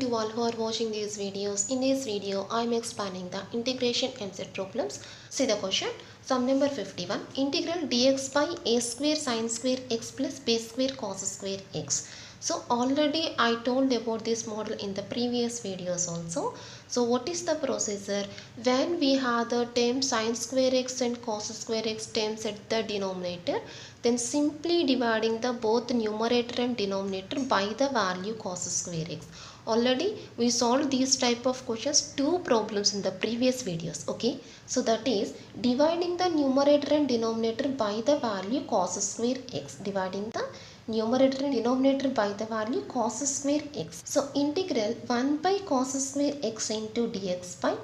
to all who are watching these videos. In this video, I am explaining the integration MZ problems. See the question. Sum number 51. Integral dx by a square sin square x plus b square cos square x. So already I told about this model in the previous videos also. So what is the procedure? When we have the term sin square x and cos square x terms at the denominator, then simply dividing the both numerator and denominator by the value cos square x. Already we solved these type of questions, two problems in the previous videos. Okay, so that is dividing the numerator and denominator by the value cos square x, dividing the numerator and denominator by the value cos square x. So integral 1 by cos square x into dx by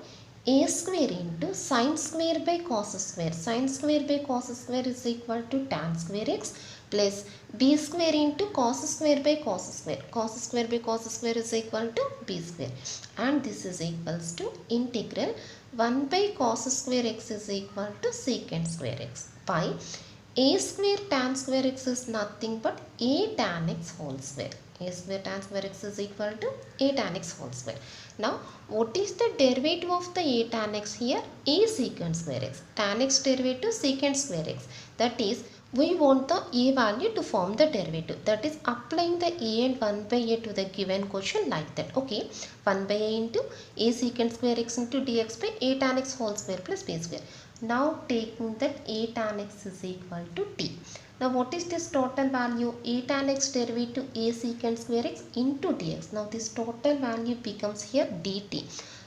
a square into sin square by cos square. Sin square by cos square is equal to tan square x plus b square into cos square by cos square. Cos square by cos square is equal to b square. And this is equals to integral 1 by cos square x is equal to secant square x by a square tan square x is nothing but a tan x whole square. A square tan square x is equal to a tan x whole square. Now what is the derivative of the a tan x here? A secant square x. Tan x derivative secant square x. That is, we want the a value to form the derivative. That is applying the a and 1 by a to the given question like that. Okay, 1 by a into a secant square x into dx by a tan x whole square plus b square. Now taking that a tan x is equal to t. Now what is this total value? A tan x derivative a secant square x into dx. Now this total value becomes here dt.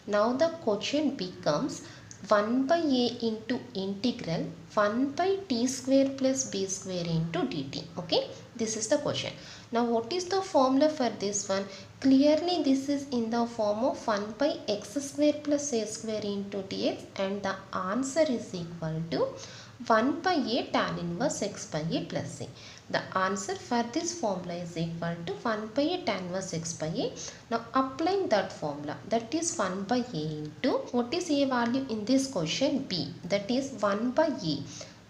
Now the question becomes 1 by a into integral 1 by t square plus b square into dt. Okay, this is the question. Now what is the formula for this one? Clearly this is in the form of 1 by x square plus a square into dx, and the answer is equal to 1 by a tan inverse x by a plus a. The answer for this formula is equal to 1 by a tan inverse x by a. Now applying that formula, that is 1 by a into, what is a value in this question? B. That is 1 by a.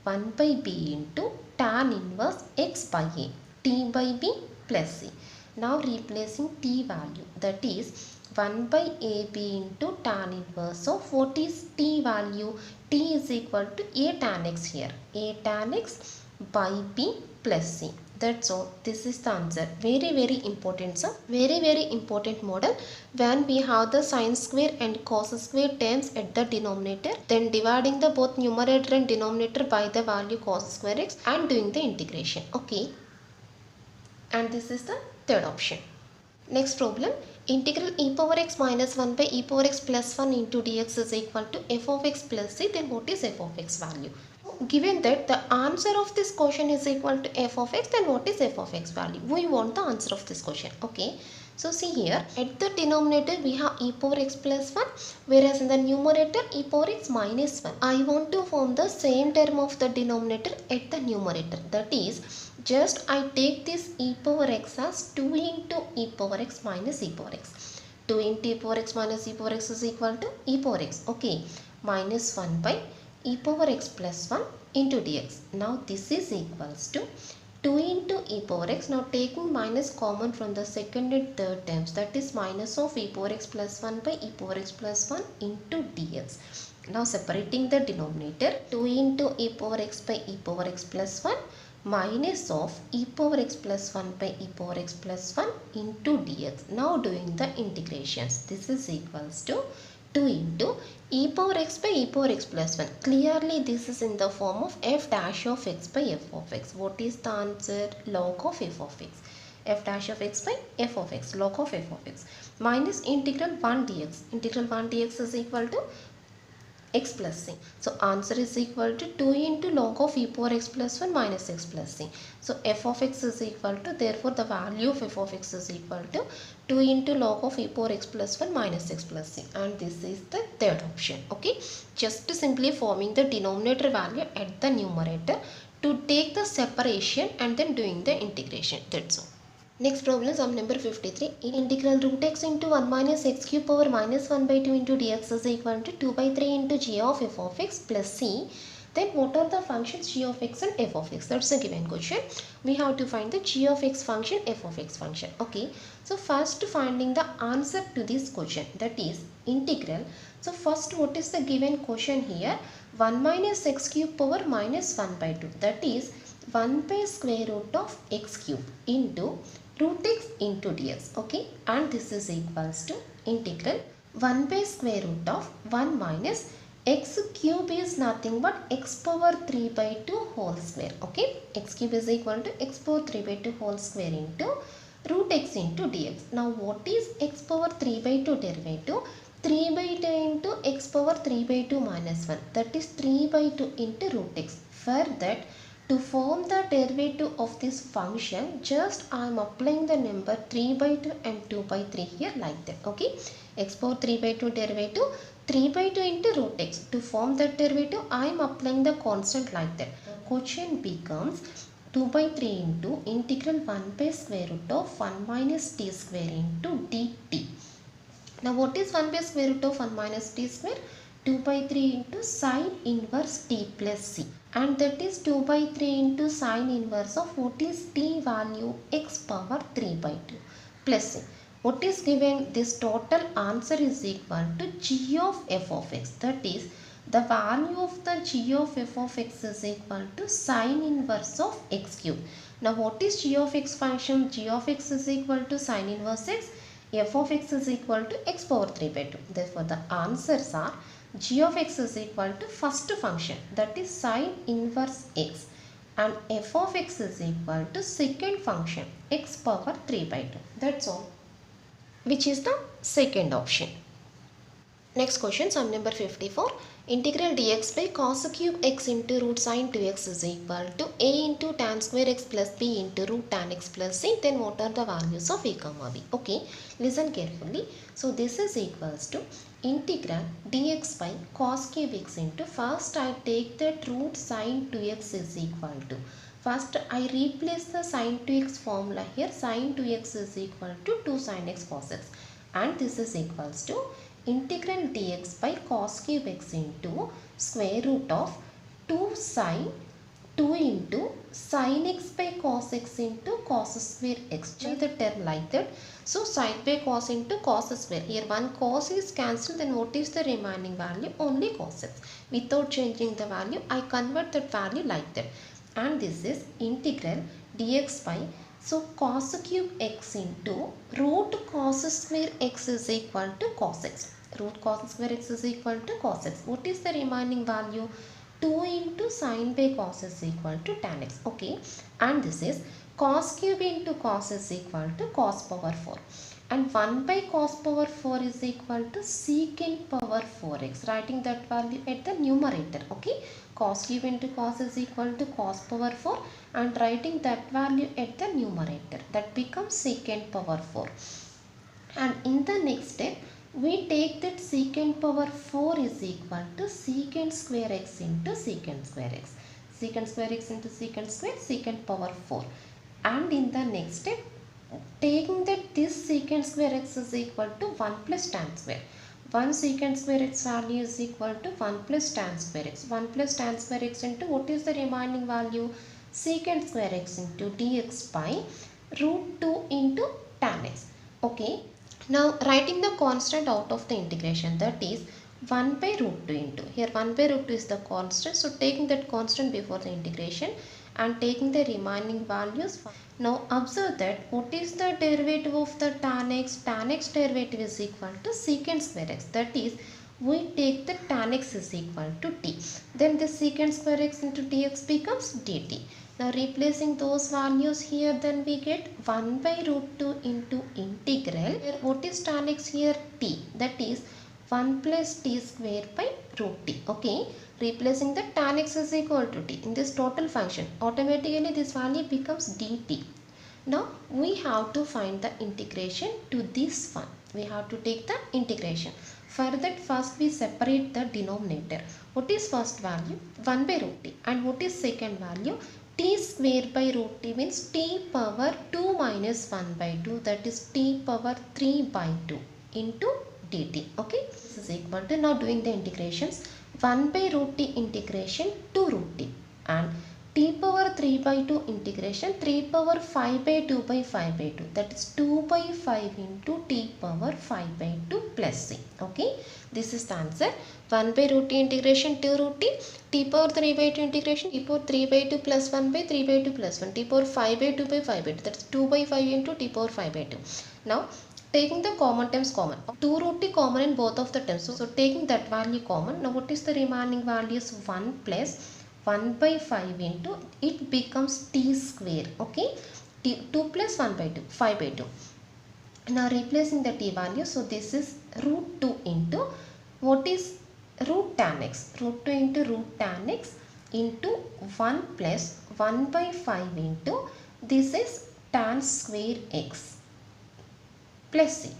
1 by b into tan inverse x by a. T by b plus c. Now replacing t value, that is 1 by ab into tan inverse of, what is t value? T is equal to a tan x here. A tan x by b plus c. That's all. This is the answer. Very important, sir. Very important model. When we have the sin square and cos square terms at the denominator, then dividing the both numerator and denominator by the value cos square x and doing the integration. Okay. And this is the third option. Next problem. Integral e power x minus 1 by e power x plus 1 into dx is equal to f of x plus c. Then what is f of x value? Given that the answer of this question is equal to f of x, then what is f of x value? We want the answer of this question. Okay. So see here, at the denominator we have e power x plus 1, whereas in the numerator e power x minus 1. I want to form the same term of the denominator at the numerator. That is, just I take this e power x as 2 into e power x minus e power x. 2 into e power x minus e power x is equal to e power x. Okay, minus 1 by e power x plus 1 into dx. Now this is equals to 2 into e power x. Now taking minus common from the second and third terms, that is minus of e power x plus 1 by e power x plus 1 into dx. Now separating the denominator, 2 into e power x by e power x plus 1 minus of e power x plus 1 by e power x plus 1 into dx. Now doing the integrations, this is equals to 2 into e power x by e power x plus 1. Clearly this is in the form of f dash of x by f of x. What is the answer? Log of f of x. F dash of x by f of x, log of f of x, minus integral 1 dx. Integral 1 dx is equal to x plus c. So answer is equal to 2 into log of e power x plus 1 minus x plus c. So f of x is equal to, therefore the value of f of x is equal to 2 into log of e power x plus 1 minus x plus c. And this is the third option. Okay, just simply forming the denominator value at the numerator to take the separation and then doing the integration. That's all. Next problem, sum number 53. Integral root x into 1 minus x cube power minus 1 by 2 into dx is equal to 2 by 3 into g of f of x plus c. Then what are the functions g of x and f of x? That's a given question. We have to find the g of x function, f of x function. Okay. So first finding the answer to this question, that is integral. So first what is the given question here? 1 minus x cube power minus 1 by 2. That is 1 by square root of x cube into root x into dx. Okay. And this is equals to integral 1 by square root of 1 minus x cube is nothing but x power 3 by 2 whole square. Okay. X cube is equal to x power 3 by 2 whole square into root x into dx. Now what is x power 3 by 2 derivative? 3 by 2 into x power 3 by 2 minus 1. That is 3 by 2 into root x. For that, to form the derivative of this function, just I am applying the number 3 by 2 and 2 by 3 here like that. Okay. X power 3 by 2 derivative 3 by 2 into root x. To form that derivative, I am applying the constant like that. The quotient becomes 2 by 3 into integral 1 by square root of 1 minus t square into dt. Now what is 1 by square root of 1 minus t square? 2 by 3 into sine inverse t plus c. And that is 2 by 3 into sine inverse of what is t value? X power 3 by 2 plus c. What is given? This total answer is equal to g of f of x. That is the value of the g of f of x is equal to sine inverse of x cube. Now what is g of x function? G of x is equal to sine inverse x. F of x is equal to x power 3 by 2. Therefore the answers are g of x is equal to first function, that is sine inverse x, and f of x is equal to second function x power 3 by 2. That's all, which is the second option. Next question, sum number 54. Integral dx by cos cube x into root sine 2x is equal to a into tan square x plus b into root tan x plus c. Then what are the values of a comma b? Okay, listen carefully. So this is equals to integral dx by cos cube x into, first I take that root sine 2x is equal to, first I replace the sine 2x formula here. Sine 2x is equal to 2 sin x cos x, and this is equals to integral dx by cos cube x into square root of 2 sine 2 into sin x by cos x into cos square x. Change the term like that. So sin by cos into cos square. Here one cos is cancelled, then what is the remaining value? Only cos x. Without changing the value, I convert that value like that. And this is integral dx by, so cos cube x into root cos square x is equal to cos x. Root cos square x is equal to cos x. What is the remaining value? 2 into sin by cos is equal to tan x. Okay. And this is cos cube into cos is equal to cos power 4. And 1 by cos power 4 is equal to secant power 4x. Writing that value at the numerator. Okay. Cos cube into cos is equal to cos power 4, and writing that value at the numerator, that becomes secant power 4. And in the next step, we take that secant power 4 is equal to secant square x into secant square x. Secant square x into secant square, secant power 4. And in the next step, taking that this secant square x is equal to 1 plus tan square. 1 secant square x value is equal to 1 plus tan square x. 1 plus tan square x into what is the remaining value? Secant square x into dx by root 2 into tan x. Okay. Now writing the constant out of the integration, that is 1 by root 2 into, here 1 by root 2 is the constant. So taking that constant before the integration and taking the remaining values. Now observe that what is the derivative of the tan x? Tan x derivative is equal to secant square x. That is, we take the tan x is equal to t. Then the secant square x into dx becomes dt. Now replacing those values here, then we get 1 by root 2 into integral. What is tan x here? T. That is 1 plus t square by root t. Okay. Replacing the tan x is equal to t in this total function, automatically this value becomes dt. Now we have to find the integration to this one. We have to take the integration. For that, first we separate the denominator. What is first value? 1 by root t. And what is second value? T square by root t means t power 2 minus 1 by 2, that is t power 3 by 2 into dt. Okay. This is equal to, now doing the integrations. 1 by root t integration 2 root t, and t power 3 by 2 integration 3 power 5 by 2 by 5 by 2, that is 2 by 5 into t power 5 by 2 plus c. Okay, this is the answer. 1 by root t integration 2 root t, t power 3 by 2 integration t power 3 by 2 plus 1 by 3 by 2 plus 1, t power 5 by 2 by 5 by 2, that is 2 by 5 into t power 5 by 2. Now taking the common terms common, 2 root t common in both of the terms, so taking that value common. Now what is the remaining values? 1 plus 1 by 5 into, it becomes t square. Okay, 2 plus 1 by 2, 5 by 2. Now replacing the t value, so this is root 2 into, what is root tan x, root 2 into root tan x into 1 plus 1 by 5 into, this is tan square x plus c.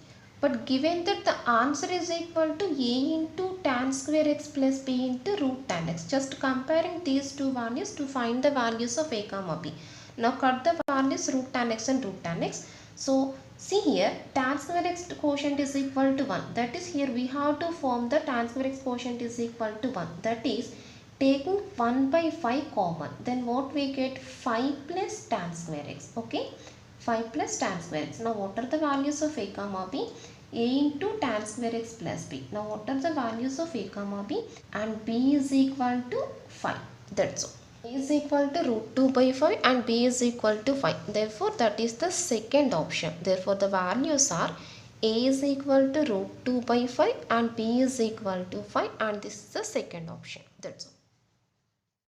But given that the answer is equal to a into tan square x plus b into root tan x, just comparing these two values to find the values of a comma b. Now cut the values root tan x and root tan x. So see here, tan square x quotient is equal to 1. That is, here we have to form the tan square x quotient is equal to 1. That is, taking 1 by 5 common, then what we get? 5 plus tan square x. Okay, 5 plus tan square x. Now what are the values of a comma b? A into tan square x plus b. Now what are the values of a comma b? And b is equal to 5. That's all. A is equal to root 2 by 5 and b is equal to 5. Therefore that is the second option. Therefore the values are a is equal to root 2 by 5 and b is equal to 5, and this is the second option. That's all.